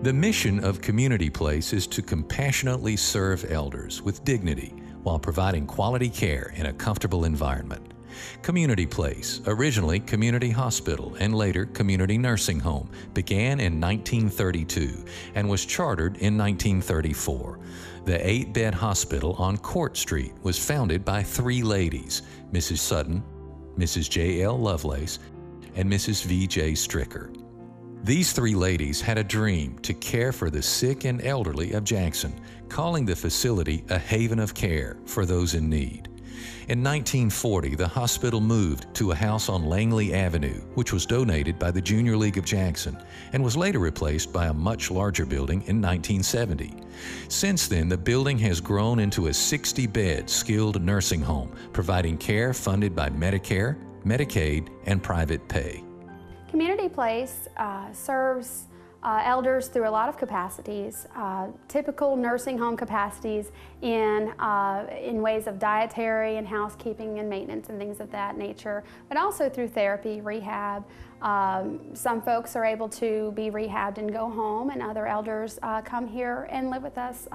The mission of Community Place is to compassionately serve elders with dignity while providing quality care in a comfortable environment. Community Place, originally Community Hospital and later Community Nursing Home, began in 1932 and was chartered in 1934. The 8-bed hospital on Court Street was founded by 3 ladies, Mrs. Sutton, Mrs. J.L. Lovelace, and Mrs. V.J. Stricker. These 3 ladies had a dream to care for the sick and elderly of Jackson, calling the facility a haven of care for those in need. In 1940, the hospital moved to a house on Langley Avenue, which was donated by the Junior League of Jackson, and was later replaced by a much larger building in 1970. Since then, the building has grown into a 60-bed skilled nursing home, providing care funded by Medicare, Medicaid, and private pay. Community Place serves elders through a lot of capacities, typical nursing home capacities in ways of dietary and housekeeping and maintenance and things of that nature, but also through therapy, rehab. Some folks are able to be rehabbed and go home, and other elders come here and live with us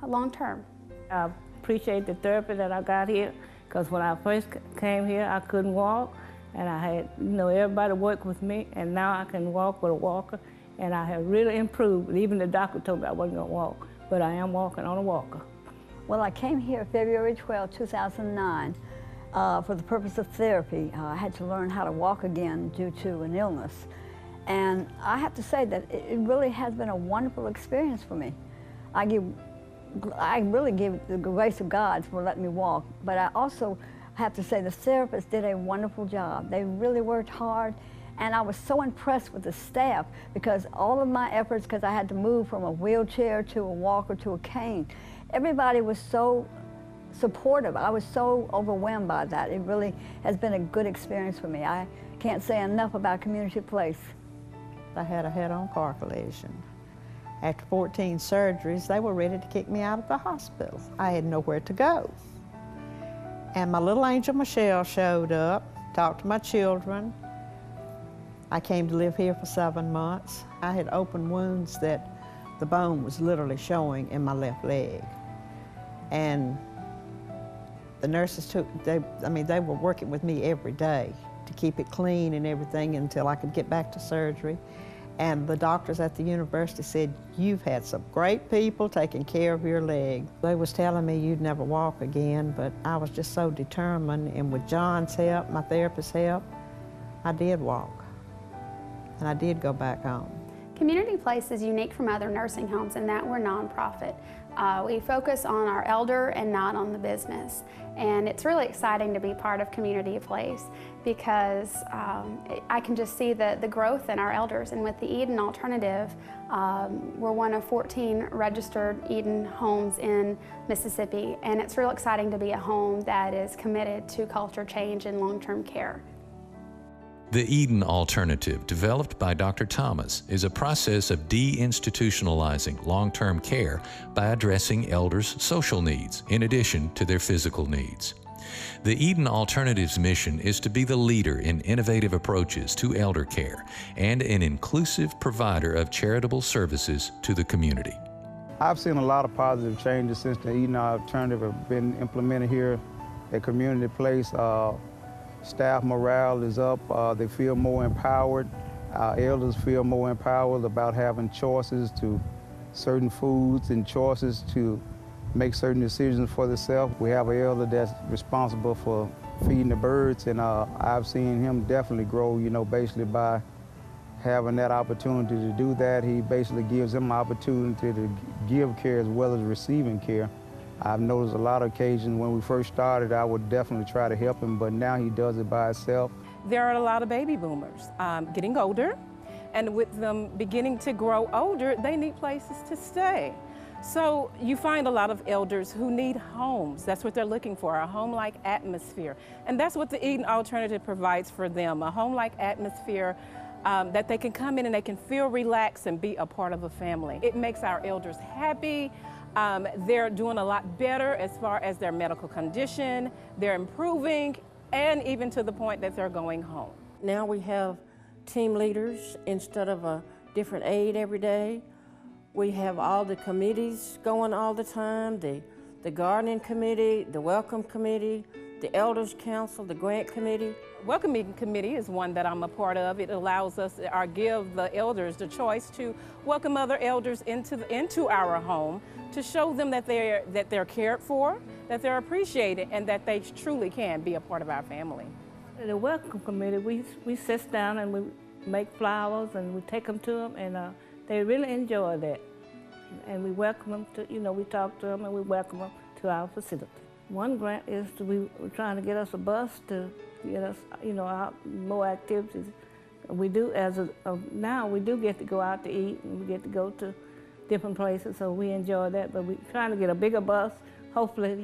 long term. I appreciate the therapy that I got here, because when I first came here, I couldn't walk, and I had, everybody work with me, and now I can walk with a walker. And I have really improved. Even the doctor told me I wasn't going to walk, but I am walking on a walker. Well, I came here February 12, 2009 for the purpose of therapy. I had to learn how to walk again due to an illness. And I have to say that it really has been a wonderful experience for me. I really give the grace of God for letting me walk, but I also have to say the therapists did a wonderful job. They really worked hard. And I was so impressed with the staff, because all of my efforts, because I had to move from a wheelchair to a walker to a cane, everybody was so supportive. I was so overwhelmed by that. It really has been a good experience for me. I can't say enough about Community Place. I had a head-on car collision. After 14 surgeries, they were ready to kick me out of the hospital. I had nowhere to go. And my little angel Michelle showed up, talked to my children. I came to live here for 7 months. I had open wounds that the bone was literally showing in my left leg. And the nurses they were working with me every day to keep it clean and everything until I could get back to surgery. And the doctors at the university said, "You've had some great people taking care of your leg." They was telling me you'd never walk again, but I was just so determined, and with John's help, my therapist's help, I did walk. And I did go back home. Community Place is unique from other nursing homes in that we're nonprofit. We focus on our elder and not on the business. And it's really exciting to be part of Community Place, because I can just see the growth in our elders. And with the Eden Alternative, we're one of 14 registered Eden homes in Mississippi. And it's real exciting to be a home that is committed to culture change and long-term care. The Eden Alternative, developed by Dr. Thomas, is a process of deinstitutionalizing long-term care by addressing elders' social needs in addition to their physical needs. The Eden Alternative's mission is to be the leader in innovative approaches to elder care and an inclusive provider of charitable services to the community. I've seen a lot of positive changes since the Eden Alternative have been implemented here at Community Place. Staff morale is up. They feel more empowered. Our elders feel more empowered about having choices to certain foods and choices to make certain decisions for themselves. We have an elder that's responsible for feeding the birds, and I've seen him definitely grow, basically by having that opportunity to do that. He basically gives them an opportunity to give care as well as receiving care. I've noticed a lot of occasions when we first started, I would definitely try to help him, but now he does it by himself. There are a lot of baby boomers getting older, and with them beginning to grow older, they need places to stay. So you find a lot of elders who need homes. That's what they're looking for, a home-like atmosphere. And that's what the Eden Alternative provides for them, a home-like atmosphere that they can come in and they can feel relaxed and be a part of a family. It makes our elders happy. They're doing a lot better as far as their medical condition. They're improving, and even to the point that they're going home. Now we have team leaders instead of a different aide every day. We have all the committees going all the time, the gardening committee, the welcome committee, the elders council, the grant committee. Welcoming committee is one that I'm a part of. It allows us, or give the elders the choice to welcome other elders into our home, to show them that they're cared for, that they're appreciated, and that they truly can be a part of our family. The welcome committee, we sit down and we make flowers and we take them to them, and they really enjoy that. And we welcome them to, we talk to them and we welcome them to our facility. One grant is we're trying to get us a bus to get us, out more activities. We do, as of now, we do get to go out to eat and we get to go to different places, so we enjoy that. But we're trying to get a bigger bus, hopefully,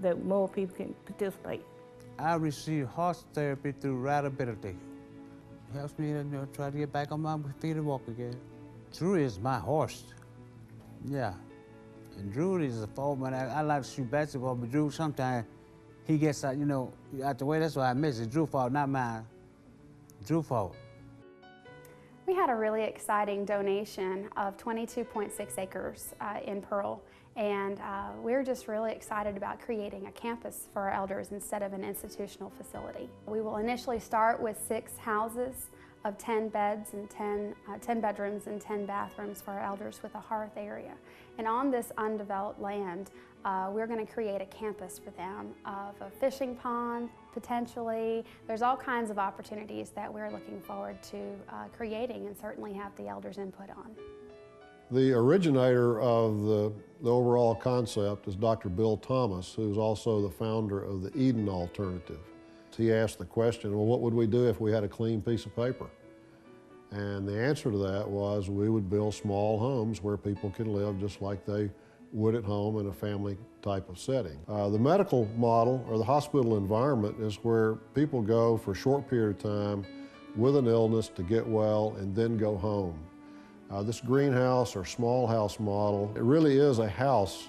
that more people can participate. I receive horse therapy through rideability. It helps me try to get back on my feet and walk again. Drew is my horse. Yeah. And Drew is a foreman. I like to shoot basketball, but Drew, sometimes he gets out, out the way. That's why I miss it. Drew's fault, not mine. Drew's fault. We had a really exciting donation of 22.6 acres in Pearl, and we're just really excited about creating a campus for our elders instead of an institutional facility. We will initially start with 6 houses of 10 beds and 10 bedrooms and 10 bathrooms for our elders with a hearth area. And on this undeveloped land, we're going to create a campus for them of a fishing pond, potentially. There's all kinds of opportunities that we're looking forward to creating and certainly have the elders' input on. The originator of the overall concept is Dr. Bill Thomas, who's also the founder of the Eden Alternative. He asked the question, well, what would we do if we had a clean piece of paper? And the answer to that was we would build small homes where people can live just like they would at home in a family type of setting. The medical model or the hospital environment is where people go for a short period of time with an illness to get well and then go home. This greenhouse or small house model, it really is a house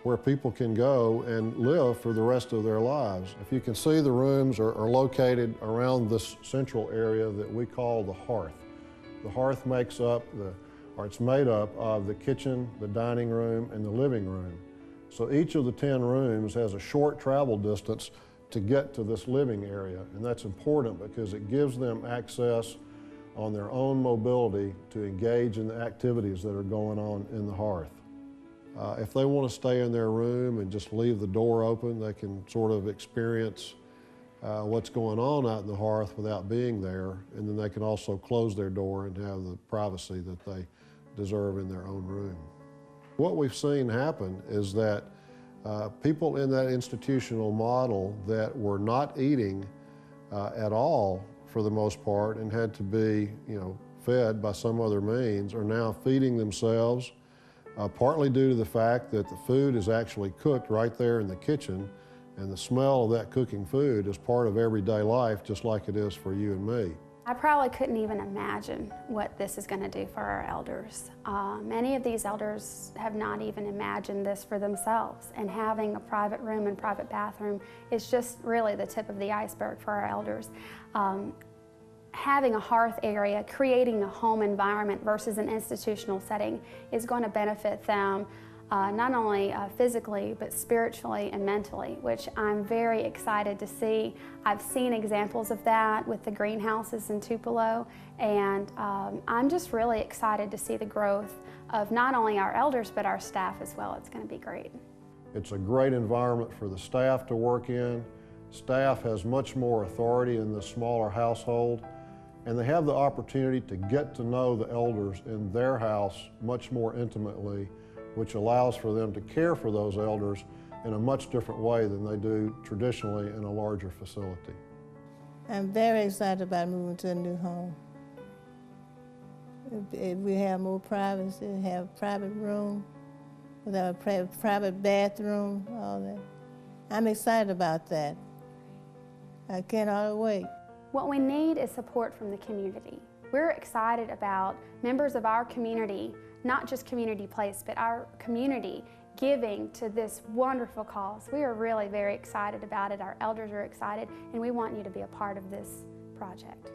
where people can go and live for the rest of their lives. If you can see, the rooms are located around this central area that we call the hearth. The hearth makes up it's made up of the kitchen, the dining room, and the living room. So each of the 10 rooms has a short travel distance to get to this living area, and that's important because it gives them access on their own mobility to engage in the activities that are going on in the hearth. If they want to stay in their room and just leave the door open, they can sort of experience what's going on out in the hearth without being there, and then they can also close their door and have the privacy that they deserve in their own room. What we've seen happen is that people in that institutional model that were not eating at all for the most part and had to be, fed by some other means are now feeding themselves, partly due to the fact that the food is actually cooked right there in the kitchen, and the smell of that cooking food is part of everyday life, just like it is for you and me. I probably couldn't even imagine what this is going to do for our elders. Many of these elders have not even imagined this for themselves, and having a private room and private bathroom is just really the tip of the iceberg for our elders. Having a hearth area, creating a home environment versus an institutional setting is going to benefit them not only physically but spiritually and mentally, which I'm very excited to see. I've seen examples of that with the greenhouses in Tupelo, and I'm just really excited to see the growth of not only our elders but our staff as well. It's going to be great. It's a great environment for the staff to work in. Staff has much more authority in the smaller household, and they have the opportunity to get to know the elders in their house much more intimately, which allows for them to care for those elders in a much different way than they do traditionally in a larger facility. I'm very excited about moving to a new home. If we have more privacy, have a private room, with a private bathroom, all that. I'm excited about that. I can't hardly wait. What we need is support from the community. We're excited about members of our community, not just Community Place, but our community giving to this wonderful cause. We are really very excited about it. Our elders are excited, and we want you to be a part of this project.